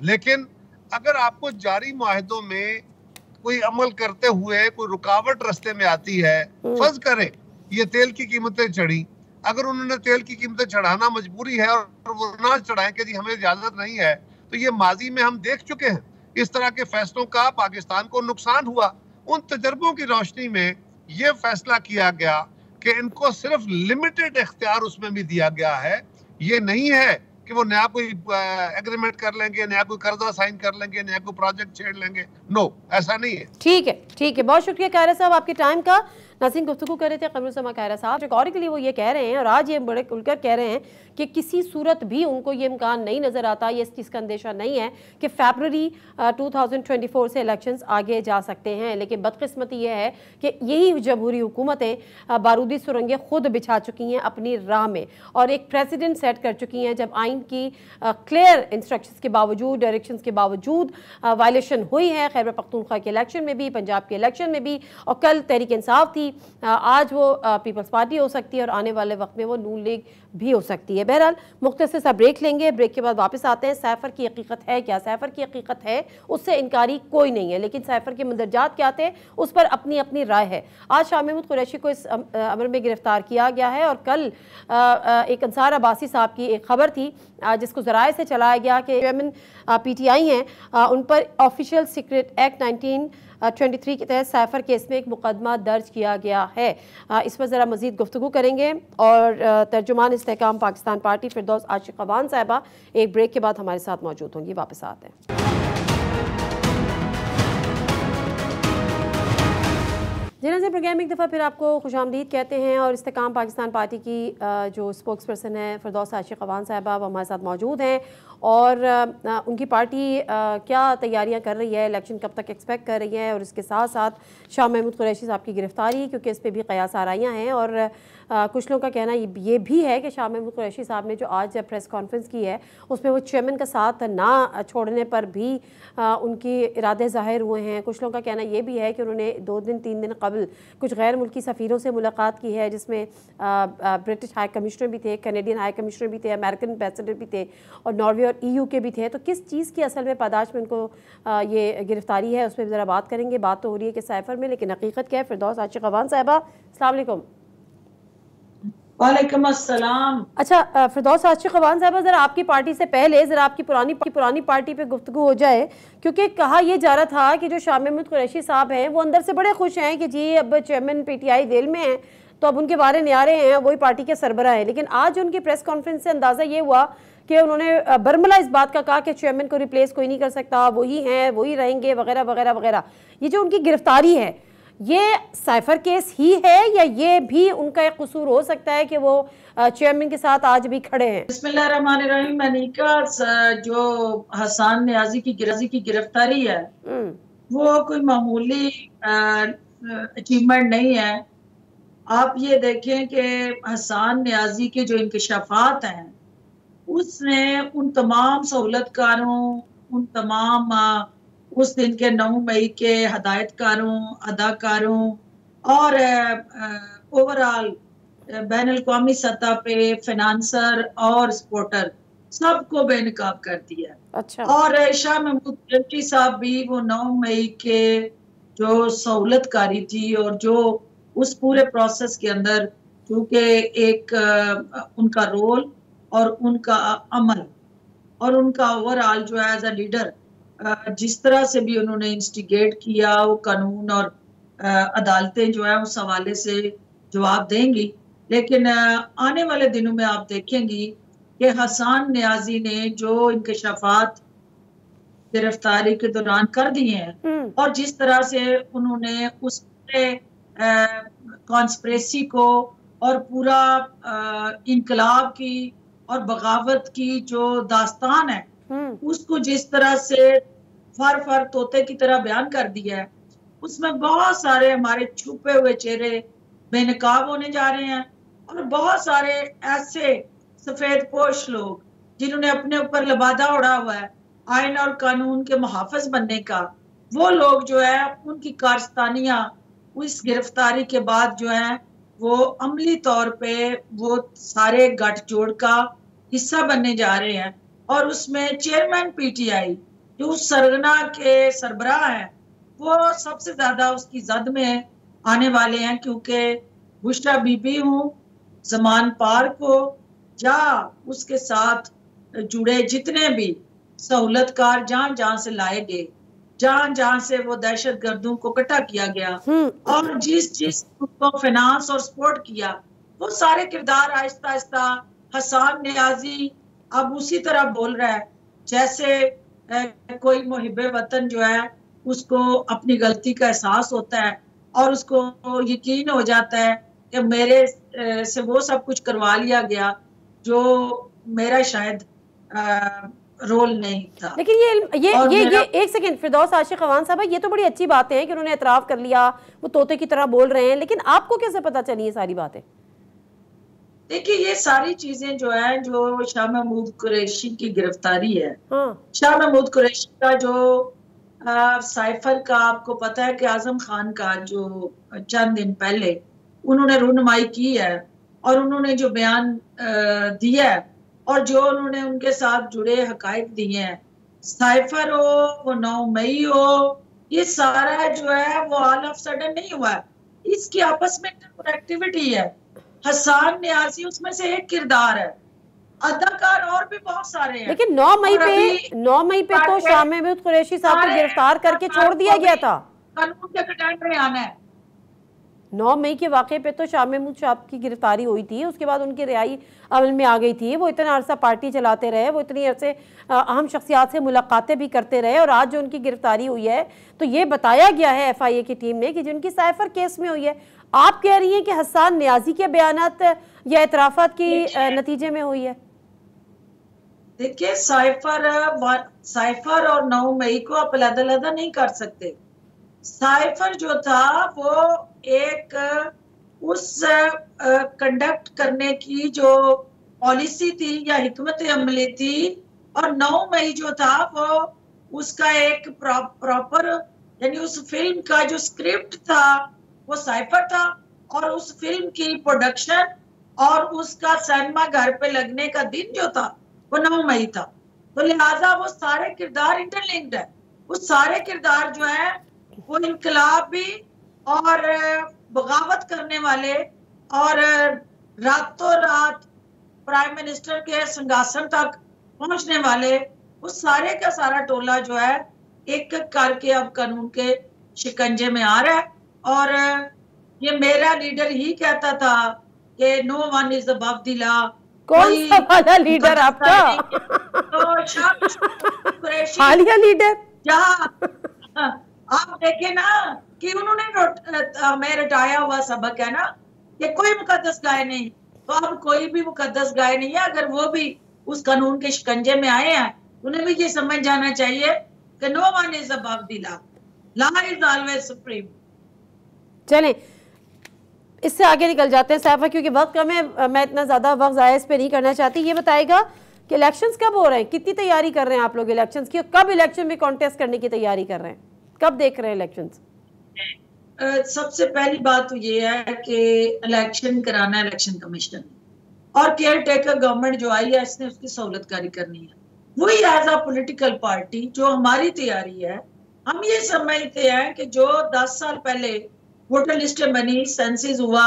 लेकिन अगर आपको जारी मुआहदों में कोई अमल करते हुए कोई रुकावट रास्ते में आती है, फर्ज करें ये तेल की कीमतें चढ़ी, अगर उन्होंने तेल की कीमतें चढ़ाना मजबूरी है और वो ना चढ़ाएं कि जी हमें इजाजत नहीं है, तो ये माजी में हम देख चुके हैं इस तरह के फैसलों का पाकिस्तान को नुकसान हुआ। उन तजर्बों की रोशनी में ये फैसला किया गया कि इनको सिर्फ लिमिटेड इख्तियार उसमें भी दिया गया है। ये नहीं है कि वो नया कोई एग्रीमेंट कर लेंगे, नया कोई कर्जा साइन कर लेंगे, नया कोई प्रोजेक्ट छेड़ लेंगे। नो, ऐसा नहीं है। ठीक है, ठीक है। बहुत शुक्रिया कायरा साहब आपके टाइम का। नाज़रीन, गुफ्तगू कर रहे थे क़मरुज़्ज़मा कायरा साहब। रिकॉर्डिकली वो ये कह रहे हैं और आज ये बड़े खुलकर कह रहे हैं कि किसी सूरत भी उनको ये इम्कान नहीं नज़र आता, ये इस चीज़ का अंदेशा नहीं है कि फरवरी 2024 से इलेक्शंस आगे जा सकते हैं। लेकिन बदकिस्मती ये है कि यही जमहूरी हुकूमतें बारूदी सुरंगें खुद बिछा चुकी हैं अपनी राह में और एक प्रेसिडेंट सेट कर चुकी हैं। जब आइन की क्लियर इंस्ट्रक्शंस के बावजूद, डायरेक्शंस के बावजूद वायलेशन हुई है, खैबर पख्तूनख्वा के इलेक्शन में भी, पंजाब के इलेक्शन में भी, और कल तहरीक इंसाफ थी, आज वो पीपल्स पार्टी हो सकती है और आने वाले वक्त में वो नून लीग भी हो सकती है। बहरहाल मुख्तसर सा ब्रेक लेंगे, ब्रेक के बाद वापस आते हैं। सैफर की हकीकत है क्या? सैफर की हकीकत है, उससे इनकारी कोई नहीं है, लेकिन सैफर के मंदरजात क्या थे उस पर अपनी अपनी राय है। आज शाह महमूद कुरैशी को इस अमर में गिरफ्तार किया गया है और कल एक अंसार अब्बासी साहब की एक खबर थी जिसको ज़राए से चलाया गया कि चेयरमैन PTI हैं, उन पर ऑफिशियल सीक्रेट एक्ट 1923 के तहत सैफर केस में एक मुकदमा दर्ज किया गया है। इस पर ज़रा मज़ीद गुफ्तगू करेंगे और तर्जुमान इस्तेहकाम पाकिस्तान पार्टी फिरदौस आशिक अवान साहिबा एक ब्रेक के बाद हमारे साथ मौजूद होंगी। वापस आते हैं। जिन्हें से प्रोग्राम एक दफ़ा फिर आपको खुशामदीद कहते हैं और इस्तेहकाम पाकिस्तान पार्टी की जो स्पोक्स पर्सन है फिरदौस आशिक अवान साहिबा वो हमारे साथ मौजूद हैं और उनकी पार्टी क्या तैयारियां कर रही है, इलेक्शन कब तक एक्सपेक्ट कर रही है, और इसके साथ साथ शाह महमूद कुरैशी साहब की गिरफ्तारी, क्योंकि इस पर भी कयास आराइयाँ हैं और कुछ लोगों का कहना ये भी है कि शाह महमूद कुरैशी साहब ने जो आज प्रेस कॉन्फ्रेंस की है उसमें वो चेयरमैन का साथ ना छोड़ने पर भी उनकी इरादे ज़ाहिर हुए हैं। कुछ लोगों का कहना ये भी है कि उन्होंने 2-3 दिन कबल कुछ गैर मुल्की सफ़ीरों से मुलाकात की है, जिसमें ब्रिटिश हाई कमिश्नर भी थे, कैनेडियन हाई कमिश्नर भी थे, अमेरिकन एम्बेसडर भी थे और नॉर्वे और EU के भी थे। तो किस चीज़ की असल में पादाश में उनको ये गिरफ्तारी है, उस पर ज़रा बात करेंगे। बात तो हो रही है कि सैफर में, लेकिन हकीकत क्या है? फिरदौस आशिक अवान साहिबा, अस्सलाम वालेकुम। वालेकुम अस्सलाम। अच्छा फिरदौस आशिक अवान साहिबा, ज़रा आपकी पार्टी से पहले ज़रा आपकी पुरानी पार्टी पे गुफ्तगू हो जाए, क्योंकि कहा यह जा रहा था कि जो शाह महमूद कुरैशी साहब हैं वो अंदर से बड़े खुश हैं कि जी अब चेयरमैन PTI जेल में हैं तो अब उनके बारे न्यारे हैं, वही पार्टी के सरबराह हैं। लेकिन आज उनकी प्रेस कॉन्फ्रेंस से अंदाज़ा ये हुआ कि उन्होंने बर्मला इस बात का कहा कि चेयरमैन को रिप्लेस कोई नहीं कर सकता, वही हैं, वही रहेंगे, वगैरह वगैरह वगैरह। ये जो उनकी गिरफ्तारी है ये सैफर केस ही है या ये भी उनका एक कसूर हो सकता है कि वो चेयरमैन के साथ आज भी खड़े हैं? बिस्मिल्लाहिर्रहमानिर्रहीम। मनीका, जो हसन न्याजी की गिरफ्तारी है वो कोई मामूली अचीवमेंट नहीं है। आप ये देखें कि हसन न्याजी के जो इंकशाफात हैं उसने उन तमाम सहूलतकारों, उन तमाम उस दिन के 9 मई के हदायतकारों, अदाकारों और ओवरऑल बैन अल-क़ौमी सतह पे फाइनेंसर और सपोर्टर सबको बेनकाब कर दिया। अच्छा। और शाह महमूद कुरैशी साहब भी वो 9 मई के जो सहूलतकारी थी और जो उस पूरे प्रोसेस के अंदर, क्योंकि एक उनका रोल और उनका अमल और उनका ओवरऑल जो है एज अ लीडर जिस तरह से भी उन्होंने इंस्टिगेट किया, वो कानून और अदालतें जो है उस हवाले से जवाब देंगी। लेकिन आने वाले दिनों में आप देखेंगी कि हसन न्याजी ने जो इंकशाफात गिरफ्तारी के दौरान कर दिए हैं और जिस तरह से उन्होंने उस कॉन्स्पिरेसी को और पूरा इनकलाब की और बगावत की जो दास्तान है उसको जिस तरह से फर तोते की तरह बयान कर दिया है, उसमें बहुत सारे हमारे छुपे हुए चेहरे बेनकाब होने जा रहे हैं और बहुत सारे ऐसे सफेद पोश लोग जिन्होंने अपने ऊपर लबादा उड़ा हुआ है आइन और कानून के मुहाफिज बनने का, वो लोग जो है उनकी कारस्तानियां इस गिरफ्तारी के बाद जो है वो अमली तौर पे वो सारे गठजोड़ का हिस्सा बनने जा रहे हैं। और उसमें चेयरमैन PTI जो उस सरगना के सरबराह हैं वो सबसे ज्यादा उसकी जद में आने वाले हैं, क्योंकि बुशरा बीबी हो, जमान पार्क हो या उसके साथ जुड़े जितने भी सहूलतकार जहां जहां से लाए गए, जहां जहां से वो दहशत गर्दों को इकट्ठा किया गया और जिस को फाइनेंस और सपोर्ट किया, वो सारे किरदार आहिस्ता आहिस्ता हसन न्याजी अब उसी तरह बोल रहा है जैसे कोई मुहिब्बे वतन जो है उसको अपनी गलती का एहसास होता है और उसको यकीन हो जाता है कि मेरे से वो सब कुछ करवा लिया गया जो मेरा शायद रोल नहीं था। लेकिन ये एक सेकंड फिरदौस आशिक अवान साहब, ये तो बड़ी अच्छी बात है कि उन्होंने एतराफ़ कर लिया, वो तोते की तरह बोल रहे हैं, लेकिन आपको कैसे पता चली ये सारी बातें? देखिए, ये सारी चीजें जो है, जो शाह महमूद कुरैशी की गिरफ्तारी है, शाह महमूद कुरैशी का जो साइफर का, आपको पता है कि आजम खान का जो चंद दिन पहले उन्होंने रुनमाई की है और उन्होंने जो बयान दिया है और जो उन्होंने उनके साथ जुड़े हकायक दिए हैं, साइफर हो, वो 9 मई हो, ये सारा जो है वो ऑल ऑफ सडन नहीं हुआ है, इसकी आपस में इंटरकनेक्टिविटी है। हसन न्याजी उसमें से एक किरदार है, अदाकार और भी बहुत सारे हैं। लेकिन 9 मई पे तो शाह महमूद कुरैशी साहब को गिरफ्तार करके छोड़ दिया गया था। कानून के कटघरे में आना है। 9 मई के वाक़े पे तो शाह महमूद साहब की गिरफ्तारी हुई थी, उसके बाद उनकी रिहाई अमल में आ गई थी। वो इतना अरसा पार्टी चलाते रहे, वो इतनी अरसे अहम शख्सियात से मुलाकातें भी करते रहे, और आज जो उनकी गिरफ्तारी हुई है तो ये बताया गया है FIA की टीम ने कि जिनकी साइफर केस में हुई है। आप कह रही हैं कि हसन न्याजी के बयानात या एतराफ़ात की नतीजे में हुई है? देखिए, साइफर और 9 मई को आप अलग-अलग नहीं कर सकते। साइफर जो था वो एक उस कंडक्ट करने की जो पॉलिसी थी या हिकमत अमली थी, और 9 मई जो था वो उसका एक प्रॉपर, यानी उस फिल्म का जो स्क्रिप्ट था वो साइफर था, और उस फिल्म की प्रोडक्शन और उसका सिनेमा घर पे लगने का दिन जो था वो 9 मई था। तो लिहाजा वो सारे किरदार इंटरलिंक्ड है। वो सारे किरदार जो है वो इनकलाबी और बगावत करने वाले और रातों रात प्राइम मिनिस्टर के सिंहासन तक पहुंचने वाले, वो सारे का सारा टोला जो है एक करके अब कानून के शिकंजे में आ रहा है। और ये मेरा लीडर ही कहता था कि no one is above the law. कौन सा वाला लीडर आपका? तो शाह कुरैशी हालिया लीडर, जहाँ आप देखे ना कि उन्होंने हमें रटाया हुआ सबक है ना कि कोई मुकद्दस गाय नहीं, तो अब कोई भी मुकद्दस गाय नहीं है। अगर वो भी उस कानून के शिकंजे में आए हैं, उन्हें भी ये समझ जाना चाहिए कि no one is above the law, law is always supreme. चलें इससे आगे निकल जाते हैं साइफा, क्योंकि वक्त कम है, मैं इतना ज़्यादा वक्त ज़ाया इस पे नहीं करना चाहती। ये बताएगा कि इलेक्शंस कब हो रहे हैं, कितनी तैयारी कर रहे हैं आप लोग इलेक्शंस की, कब इलेक्शन में कॉन्टेस्ट करने की तैयारी कर रहे हैं, कब देख रहे हैं इलेक्शंस? सबसे पहली बात तो ये है कि इलेक्शन कराना है इलेक्शन कमीशन, और केयर टेकर गवर्नमेंट जो आई है इसने उसकी सहूलतकारी करनी है। वही एज अ पॉलिटिकल पार्टी जो हमारी तैयारी है, हम ये समझते हैं कि जो 10 साल पहले वोटर लिस्टें बनी, सेंसिस हुआ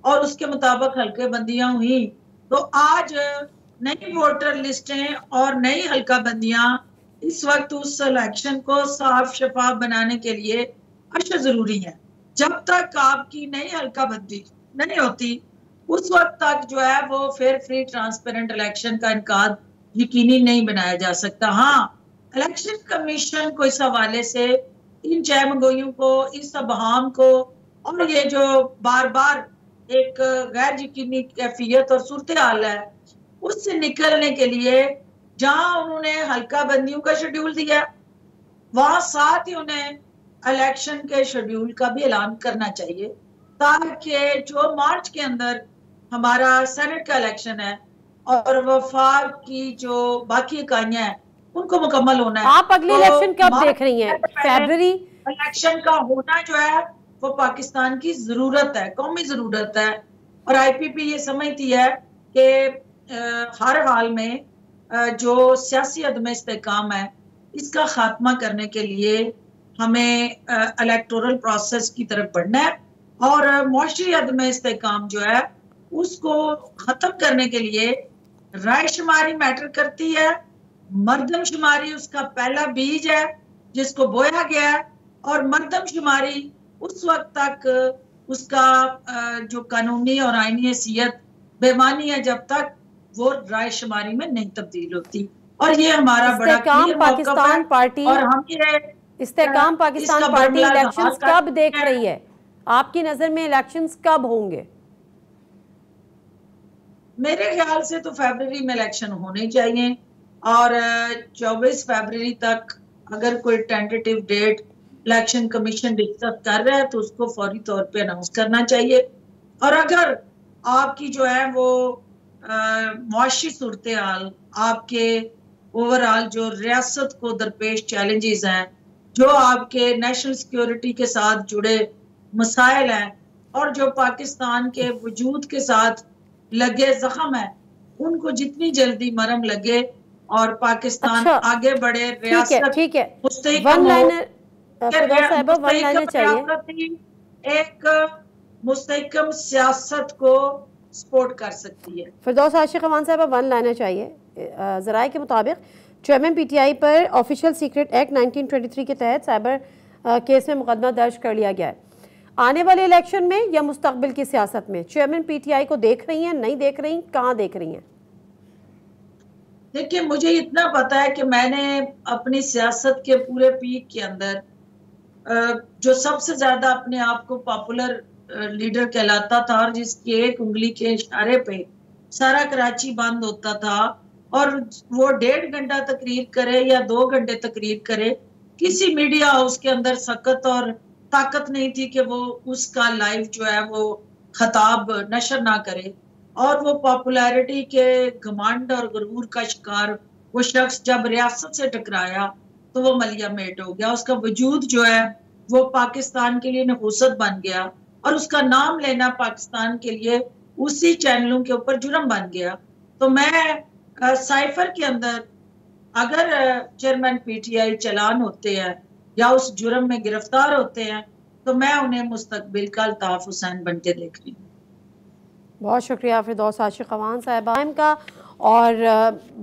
और उसके मुताबिक हल्के बंदियां हुई, तो आज नई वोटर लिस्टें और नई हल्का बंदियां इस वक्त उस इलेक्शन को साफ शफाफ बनाने के लिए अशद जरूरी है। जब तक आपकी नई हल्का बंदी नहीं होती उस वक्त तक जो है वो फिर फ्री ट्रांसपेरेंट इलेक्शन का इनकाद यकीनी नहीं बनाया जा सकता। हाँ, इलेक्शन कमीशन को इस हवाले से इन जयमगोइयों को, इस अबहाम को, और ये जो बार बार एक गैर यकीनी कैफियत और सूरत हाल है उससे निकलने के लिए जहां उन्होंने हल्का बंदियों का शेड्यूल दिया, वहां साथ ही उन्हें इलेक्शन के शेड्यूल का भी ऐलान करना चाहिए, ताकि जो मार्च के अंदर हमारा सेनेट का इलेक्शन है और वफाक की जो बाकी इकाइयां हैं उनको मुकम्मल होना है। आप अगले इलेक्शन कब देख रही हैं? फरवरी इलेक्शन का होना जो है वो पाकिस्तान की जरूरत है, कौमी जरूरत है, और IPP ये समझती है कि हर हाल में जो सियासी अदम इस्तेकाम है इसका खात्मा करने के लिए हमें इलेक्टोरल प्रोसेस की तरफ बढ़ना है, और मुआशरी अदम इस्तेकाम जो है उसको खत्म करने के लिए राय शुमारी मैटर करती है। मर्दमशुमारी उसका पहला बीज है जिसको बोया गया है, और मर्दमशुमारी उस वक्त तक उसका जो कानूनी और आईनी हैसियत बेमानी है जब तक वो राय शुमारी में नहीं तब्दील होती। और ये हमारा बड़ा पाकिस्तान पार्टी, और हम ये इस्तेकाम पाकिस्तान पार्टी इलेक्शंस कब देख रही है? आपकी नज़र में इलेक्शंस कब होंगे? मेरे ख्याल से तो फरवरी में इलेक्शन होने चाहिए और 24 फरवरी तक अगर कोई tentative date election commission discuss कर रहा है तो उसको फौरी तौर पे अनाउंस करना चाहिए। और अगर आपकी जो है वो मुआशी सूरत हाल, आपके ओवरऑल जो रियासत को दरपेश चैलेंजेस हैं, जो आपके नेशनल सिक्योरिटी के साथ जुड़े मसाइल हैं और जो पाकिस्तान के वजूद के साथ लगे जख्म है, उनको जितनी जल्दी मरहम लगे और पाकिस्तान आगे बढ़े, रियासत ठीक है, मुस्तहकम चाहिए, एक मुस्तहकम सियासत को सपोर्ट कर सकती है। फिरदौस आशिक खवान साहब, वन लाइनर चाहिए। ज़राए के मुताबिक चेयरमैन PTI पर ऑफिशियल सीक्रेट एक्ट 1923 के तहत साइबर केस में मुकदमा दर्ज कर लिया गया है। आने वाले इलेक्शन में या मुस्तकबिल की सियासत में चेयरमैन PTI को देख रही हैं, नहीं देख रही, कहाँ देख रही हैं? देखिए, मुझे इतना पता है कि मैंने अपनी सियासत के पूरे पीक के अंदर जो सबसे ज्यादा अपने आप को पॉपुलर लीडर कहलाता था और जिसकी एक उंगली के इशारे पे सारा कराची बंद होता था और वो 1.5 घंटा तकरीर करे या 2 घंटे तकरीर करे, किसी मीडिया हाउस के अंदर सकत और ताकत नहीं थी कि वो उसका लाइव जो है वो खताब नशर ना करे। और वो पॉपुलैरिटी के घमंड और गुरूर का शिकार वो शख्स जब रियासत से टकराया तो वो मलिया मेट हो गया। उसका वजूद जो है वो पाकिस्तान के लिए नहूसत बन गया और उसका नाम लेना पाकिस्तान के लिए उसी चैनलों के ऊपर जुर्म बन गया। तो मैं साइफर के अंदर अगर चेयरमैन PTI चलान होते हैं या उस जुर्म में गिरफ्तार होते हैं तो मैं उन्हें मुस्तकबिल का अल्ताफ हुसैन बनते देख रही हूँ। बहुत शुक्रिया फिरदौस आशिक खवान साहिबा का। और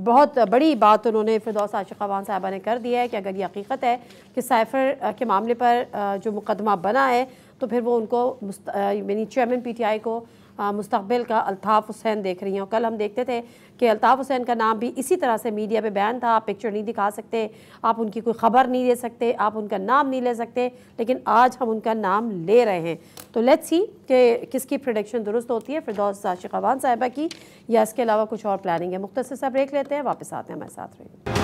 बहुत बड़ी बात उन्होंने फिरदौस आशिक खवान साहिबा ने कर दिया है कि अगर ये हकीकत है कि साइफर के मामले पर जो मुकदमा बना है तो फिर वो उनको यानी चेयरमैन PTI को मुस्तकबिल का अल्ताफ हुसैन देख रही हैं। और कल हम देखते थे कि अल्ताफ हुसैन का नाम भी इसी तरह से मीडिया पे बैन था। आप पिक्चर नहीं दिखा सकते, आप उनकी कोई ख़बर नहीं दे सकते, आप उनका नाम नहीं ले सकते, लेकिन आज हम उनका नाम ले रहे हैं। तो लेट्स सी कि किसकी प्रेडिक्शन दुरुस्त होती है, फिरदौस आशिक खवान साहिबा की या इसके अलावा कुछ और प्लानिंग है। मुख्तसर सा ब्रेक लेते हैं, वापस आते हैं, हमारे साथ रहिए।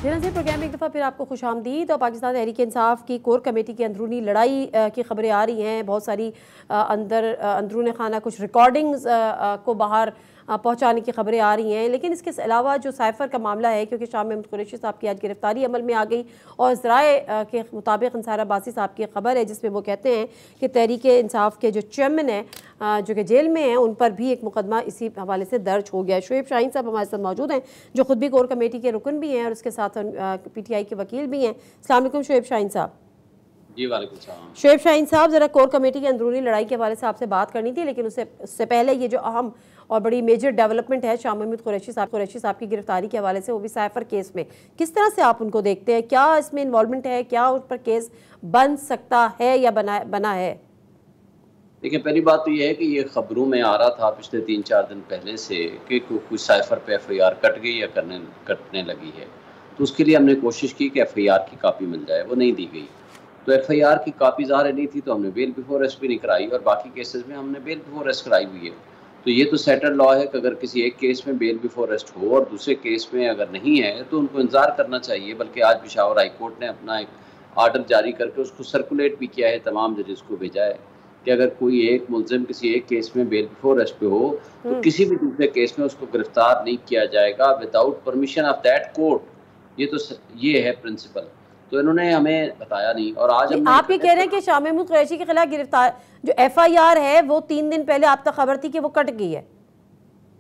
जी प्रोग्राम में एक दफ़ा फिर आपको खुशामदीद। और पाकिस्तान तहरीक इंसाफ की कोर कमेटी की अंदरूनी लड़ाई की खबरें आ रही हैं। बहुत सारी अंदरून खाना कुछ रिकॉर्डिंग्स को बाहर पहुंचाने की खबरें आ रही हैं। लेकिन इसके अलावा जो साइफर का मामला है, क्योंकि शाह महमूद कुरैशी साहब की आज गिरफ्तारी अमल में आ गई और ज़राए के मुताबिक अंसार अब्बासी साहब की खबर है जिसमें वो कहते हैं कि तहरीक इंसाफ के जो चेयरमैन हैं जो कि जेल में हैं, उन पर भी एक मुकदमा इसी हवाले से दर्ज हो गया है। शोएब शाहीन साहब हमारे साथ मौजूद हैं जो खुद भी कोर कमेटी के रुकन भी हैं और उसके साथ PTI के वकील भी हैं। अस्सलाम वालेकुम शोएब शाहीन साहब। जी वालेकुम सलाम। शोएब शाहीन साहब, ज़रा कोर कमेटी की अंदरूनी लड़ाई के हवाले से आपसे बात करनी थी, लेकिन उससे पहले ये जो अहम और बड़ी मेजर डेवलपमेंट है शाह महमूद कुरैशी साहब की गिरफ्तारी के हवाले से, वो भी साइफर केस में, किस तरह से आप उनको देखते हैं? क्या इसमें इन्वॉल्वमेंट है? क्या उस पर केस बन सकता है या बना है? देखिए, पहली बात तो ये है कि ये खबरों में आ रहा था पिछले 3-4 दिन पहले से कि कुछ साइफर पे FIR कट गई या कटने लगी है। तो उसके लिए हमने कोशिश की कि FIR की कापी मिल जाए, वो नहीं दी गई। तो FIR की कापी ज़ाहिर नहीं थी तो हमने बेल बिफोर अरेस्ट भी नहीं कराई और बाकी केसेस में हमने बेल बिफोर अरेस्ट कराई हुई है। तो ये तो सेटल लॉ है कि अगर किसी एक केस में बेल बिफोर अरेस्ट हो और दूसरे केस में अगर नहीं है तो उनको इंतज़ार करना चाहिए। बल्कि आज पेशावर हाई कोर्ट ने अपना एक आर्डर जारी करके उसको सर्कुलेट भी किया है, तमाम जजेस को भेजा है कि अगर कोई एक मुलजिम किसी एक केस में बेल बिफोर अरेस्ट पे हो तो किसी भी दूसरे केस में उसको गिरफ्तार नहीं किया जाएगा without permission of that court. ये है प्रिंसिपल। तो इन्होंने हमें बताया नहीं और आज आप ये कह रहे हैं कि शाह महमूद कुरैशी के खिलाफ गिरफ्तार जो FIR है वो 3 दिन पहले आप तक खबर थी कि वो कट गई है?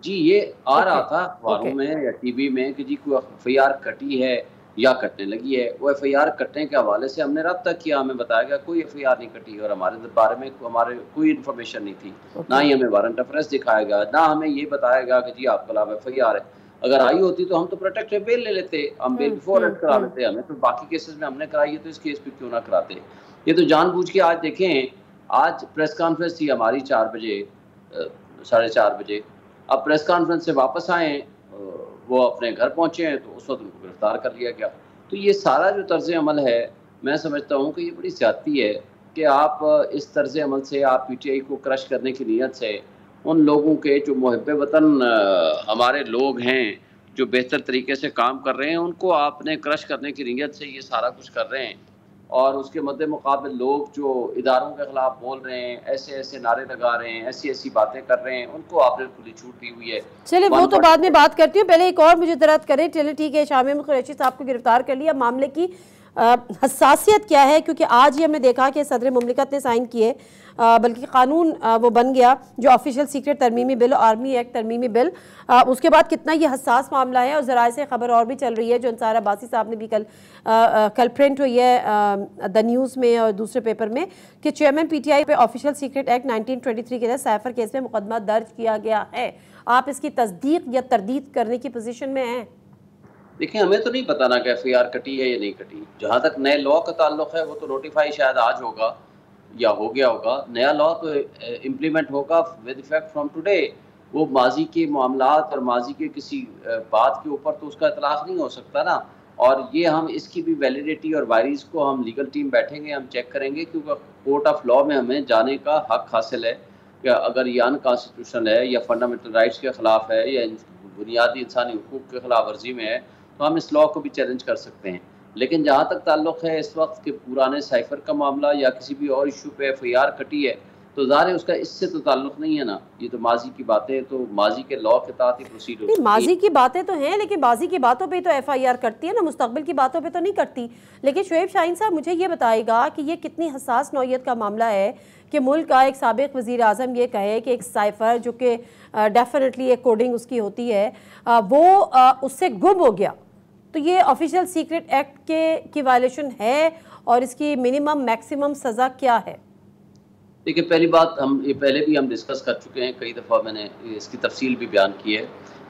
जी, ये आ रहा था अखबारों में या TV में कि जी कोई FIR कटी है या कटने लगी है। वो FIR कटने के हवाले से हमने रब्ता किया, हमें बताया गया कोई FIR नहीं कटी और हमारे बारे में हमारे कोई इन्फॉर्मेशन नहीं थी। ना ही हमें वारंट ऑफ अरेस्ट दिखाया गया, ना हमें ये बताया गया कि जी आपके खिलाफ FIR है। अगर आई होती तो हम तो प्रोटेक्टिव बेल ले लेते, हम बेल बिफोर अरेस्ट करा लेते। हमें तो बाकी केसेस में हमने कराई है तो इस केस पे क्यों ना कराते? ये तो जानबूझ के आज देखें, आज प्रेस कॉन्फ्रेंस थी हमारी 4 बजे 4:30 बजे। अब प्रेस कॉन्फ्रेंस से वापस आए, वो अपने घर पहुंचे हैं तो उस वक्त उनको गिरफ्तार कर लिया गया। तो ये सारा जो तर्ज अमल है, मैं समझता हूँ कि ये बड़ी ज़्यादती है कि आप इस तर्ज अमल से आप PTI को क्रश करने की नीयत से उन लोगों के जो मुहब्बे वतन हमारे लोग हैं, जो बेहतर तरीके से काम कर रहे हैं, उनको आपने क्रश करने की नीयत से ये सारा कुछ कर रहे हैं। और उसके मद्दे मुकाबिल लोग जो इदारों के खिलाफ बोल रहे हैं, ऐसे ऐसे नारे लगा रहे हैं, ऐसी ऐसी बातें कर रहे हैं, उनको आपने खुली छूट दी हुई है। चलिए वो तो बाद में बात करती हूँ, पहले एक और मुझे दराज करें। चलिए ठीक है, शामी कुरैशी साहब को गिरफ्तार कर लिया, मामले की हसासियत क्या है? क्योंकि आज ही हमने देखा कि सदर मुमलिकत ने साइन किए, बल्कि कानून वो बन गया जो ऑफिशियल सीक्रेट तरमीमी बिल, आर्मी एक्ट तरमीमी बिल। उसके बाद कितना ये हसास मामला है, और ज़राए से खबर और भी चल रही है जो अंसार अब्बासी साहब ने भी कल प्रिंट हुई है द न्यूज़ में और दूसरे पेपर में, कि चेयरमैन PTI पे ऑफिशियल सीक्रेट एक्ट 1923 के तहत साइफर केस में मुकदमा दर्ज किया गया है। आप इसकी तस्दीक या तरदीद करने की पोजीशन में हैं? देखिए, हमें तो नहीं पता ना कि FIR कटी है या नहीं कटी। जहाँ तक नए लॉ का ताल्लुक है, वो तो नोटिफाई शायद आज होगा या हो गया होगा। नया लॉ तो इम्प्लीमेंट होगा विद इफेक्ट फ्रॉम टुडे। वो माजी के मामलात और माजी के किसी बात के ऊपर तो उसका इतलाक़ नहीं हो सकता ना। और ये हम इसकी भी वैलिडिटी और वायरीज़ को हम लीगल टीम बैठेंगे, हम चेक करेंगे, क्योंकि कोर्ट ऑफ लॉ में हमें जाने का हक हासिल है कि अगर ये अनकॉन्स्टिट्यूशनल है या फंडामेंटल राइट्स के ख़िलाफ़ है या बुनियादी इंसानी हुकूक़ के ख़िलाफ़ वर्जी में है, तो हम इस लॉ को भी चैलेंज कर सकते हैं। लेकिन जहाँ तक ताल्लुक़ है इस वक्त के पुराने साइफर का मामला या किसी भी और इशू पे FIR कटी है, तो ज़ाहिर है उसका इससे तो ताल्लुक़ नहीं है ना। ये तो माजी की बातें, तो माजी के लॉ के तहत ही प्रोसीड होती है। माजी की बातें तो हैं, लेकिन माजी की बातों पे तो FIR करती है ना, मुस्तकबिल की बातों पे तो नहीं करती। लेकिन शुएब शाहीन साहब, मुझे ये बताएगा कि ये कितनी हसास नौयत का मामला है कि मुल्क का एक साबिक़ वज़ीर आज़म ये कहे कि एक साइफर जो कि डेफिनेटली एक कोडिंग उसकी होती है, वो उससे गुम हो गया। तो ये ऑफिशियल सीक्रेट एक्ट की वायलेशन है, और इसकी मिनिमम मैक्सिमम सज़ा क्या है? देखिए, पहली बात, हम ये पहले भी हम डिस्कस कर चुके हैं, कई दफ़ा मैंने इसकी तफसील भी बयान की है।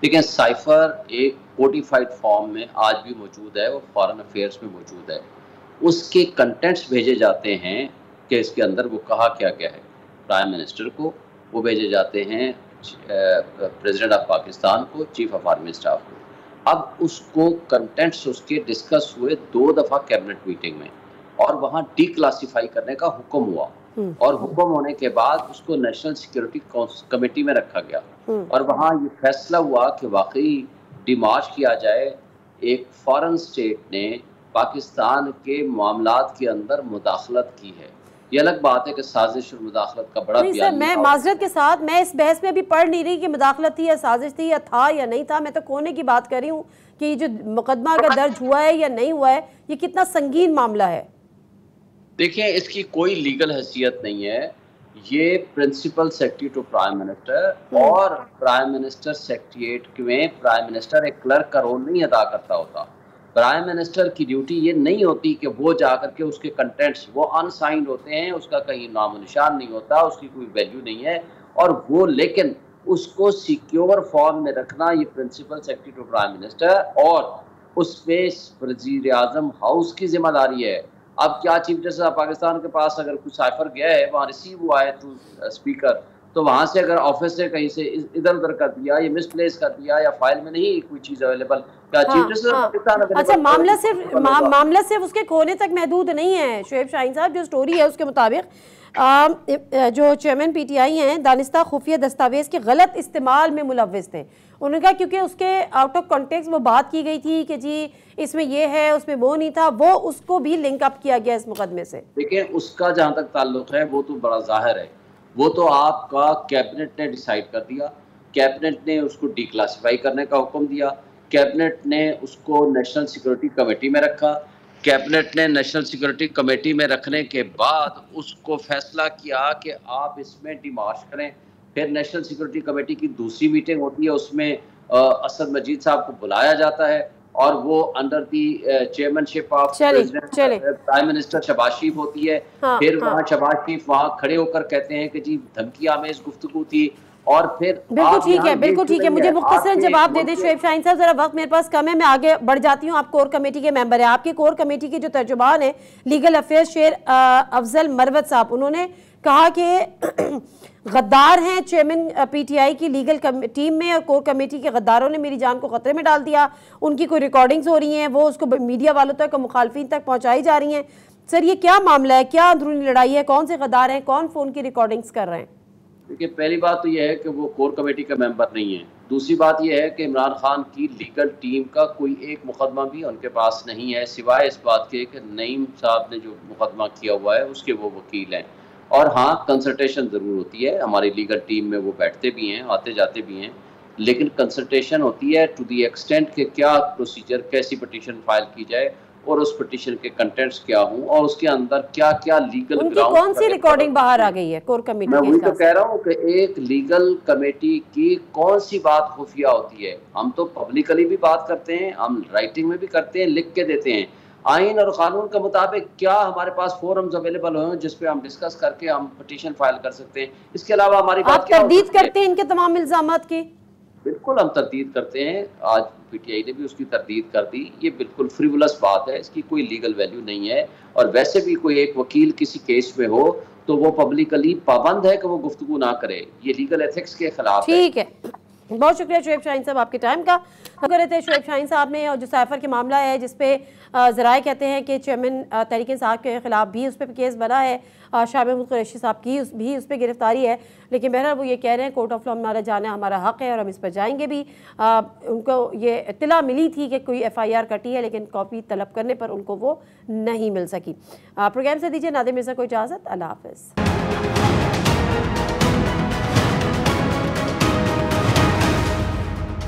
लेकिन साइफर एक कोडिफाइड फॉर्म में आज भी मौजूद है, वो फॉरेन अफेयर्स में मौजूद है। उसके कंटेंट्स भेजे जाते हैं कि इसके अंदर वो कहा क्या क्या है। प्राइम मिनिस्टर को वो भेजे जाते हैं, प्रेसिडेंट ऑफ पाकिस्तान को, चीफ ऑफ आर्मी स्टाफ को। अब उसको कंटेंट्स उसके डिस्कस हुए 2 दफ़ा कैबिनेट मीटिंग में, और वहाँ डीक्लासिफाई करने का हुक्म हुआ, और हुक्म होने के बाद उसको नेशनल सिक्योरिटी कमेटी में रखा गया, और वहाँ ये फैसला हुआ कि वाकई डिमार्च किया जाए। एक फॉरेन स्टेट ने पाकिस्तान के मामलात के अंदर मुदाखलत की है। ये अलग बात है कि साजिश और मुदाखलत का बड़ा नहीं सर, मैं माजरत के साथ मैं इस बहस में भी पढ़ नहीं रही कि मुदाखलत थी या साजिश थी या था या नहीं था। मैं तो कोने की बात कर रही हूँ कि ये जो मुकदमा अगर दर्ज हुआ है या नहीं हुआ है, ये कितना संगीन मामला है। देखिए, इसकी कोई लीगल हैसियत नहीं है। ये principal secretary to prime minister, और प्राइम मिनिस्टर सेक्रेटरिएट में प्राइम मिनिस्टर एक क्लर्क का रोल नहीं अदा करता होता। प्राइम मिनिस्टर की ड्यूटी ये नहीं होती कि वो जाकर के उसके कंटेंट्स, वो अनसाइंड होते हैं, उसका कहीं नामो निशान नहीं होता, उसकी कोई वैल्यू नहीं है, और वो लेकिन उसको सिक्योर फॉर्म में रखना ये principal secretary to prime minister और उसमें वज़ीर आज़म हाउस की जिम्मेदारी है। अब क्या चीफ जस्टिस ऑफ पाकिस्तान के पास अगर कुछ साइफर गया है, वहाँ रिसीव हुआ है थ्रू स्पीकर, तो वहाँ से अगर ऑफिस से कहीं से इधर उधर कर दिया, ये मिसप्लेस कर दिया, या फाइल में नहीं कोई चीज़ अवेलेबल, क्या chief justice of Pakistan available? अच्छा, मामला सिर्फ उसके खोने तक महदूद नहीं है शुएब शाहीन साहब। जो स्टोरी है उसके मुताबिक जो चेयरमैन PTI हैं, दानिस्ता खुफिया दस्तावेज के गलत इस्तेमाल में मुलव्विस थे। उन्होंने कहा क्योंकि उसके आउट ऑफ कॉन्टेक्स्ट वो बात की गई थी कि जी इसमें ये है, उसमें वो नहीं था, वो उसको भी लिंक अप किया गया इस मुकदमे से। देखिए, उसका जहाँ तक ताल्लुक है वो तो बड़ा जाहिर है, वो तो आपका कैबिनेट ने डिसाइड कर दिया, कैबिनेट ने उसको डिक्लासिफाई करने का हुक्म दिया, कैबिनेट ने उसको नेशनल सिक्योरिटी कमेटी में रखा, कैबिनेट ने नेशनल सिक्योरिटी कमेटी में रखने के बाद उसको फैसला किया कि आप इसमें डिमार्च करें। फिर नेशनल सिक्योरिटी कमेटी की दूसरी मीटिंग होती है, उसमें असद मजीद साहब को बुलाया जाता है, और वो under the chairmanship of prime minister Shehbaz Sharif होती है। फिर वहाँ शहबाज शरीफ वहाँ खड़े होकर कहते हैं कि जी धमकी आमेज गुफ्तगू थी, और फिर बिल्कुल ठीक है, बिल्कुल ठीक है। मुझे मुख्तसरन जवाब दे दे शुएब शाहीन साहब, जरा वक्त मेरे पास कम है, मैं आगे बढ़ जाती हूँ। आप कोर कमेटी के मेंबर हैं, आपके कोर कमेटी के जो तर्जुमान है लीगल अफेयर्स शेर अफजल मरवत साहब, उन्होंने कहा कि गद्दार हैं चेयरमैन पीटीआई की लीगल टीम में और कोर कमेटी के गद्दारों ने मेरी जान को खतरे में डाल दिया, उनकी कोई रिकॉर्डिंग्स हो रही हैं, वो उसको मीडिया वालों तक, मुखालफिन तक पहुंचाई जा रही हैं। सर ये क्या मामला है, क्या अंदरूनी लड़ाई है, कौन से गद्दार हैं, कौन फ़ोन की रिकॉर्डिंग्स कर रहे हैं? देखिए, पहली बात तो यह है कि वो कोर कमेटी का मेंबर नहीं है। दूसरी बात यह है कि इमरान खान की लीगल टीम का कोई एक मुकदमा भी उनके पास नहीं है, सिवाय इस बात के कि नईम साहब ने जो मुकदमा किया हुआ है उसके वो वकील हैं। और हाँ, कंसल्टेशन ज़रूर होती है, हमारी लीगल टीम में वो बैठते भी हैं, आते जाते भी हैं, लेकिन कंसल्टेशन होती है टू दी एक्सटेंट कि क्या प्रोसीजर, कैसी पिटीशन फाइल की जाए और उस पिटीशन के कंटेंट्स क्या हों और उसके अंदर क्या क्या लीगल ग्राउंड। कौन सी रिकॉर्डिंग बाहर आ गई है कोर कमेटी? मैं वही तो कह रहा हूँ कि एक लीगल कमेटी की कौन सी बात खुफिया होती है। हम तो पब्लिकली भी बात करते हैं, हम राइटिंग में भी करते हैं, लिख के देते हैं। आइन और कानून के मुताबिक क्या हमारे पास फोरम्स अवेलेबल हो जिस पे हम डिस्कस करके हम पिटीशन फाइल कर सकते हैं। इसके अलावा हमारी बात क्या तरदीद करते हैं इनके तमाम इल्जामात की? बिल्कुल हम तरदीद करते हैं। आज पीटीआई ने भी उसकी तरदीद कर दी। ये बिल्कुल फ्रिवलस बात है, इसकी कोई लीगल वैल्यू नहीं है। और वैसे भी कोई एक वकील किसी केस में हो तो वो पब्लिकली पाबंद है कि वो गुफ्तगू ना करे, ये लीगल एथिक्स के खिलाफ है। ठीक है, बहुत शुक्रिया शुएब शाहीन साहब आपके टाइम का। हम कर रहे थे शुएब शाहीन साहब ने, और जो साइफर के मामला है जिसपे ज़राए कहते हैं कि चेयरमैन तहरीक इंसाफ के खिलाफ भी उस पर केस बना है, शाह महमूद कुरैशी साहब की भी उस पर गिरफ्तारी है, लेकिन बहरहाल वो ये कह रहे हैं कोर्ट ऑफ लॉ हमारा जाना हमारा हक़ है और हम इस पर जाएंगे भी। उनको ये इत्तला मिली थी कि कोई FIR कटी है, लेकिन कॉपी तलब करने पर उनको वो नहीं मिल सकी। प्रोग्राम से दीजिए नादिर मिर्ज़ा को इजाज़त। अल्लाह हाफ़िज़।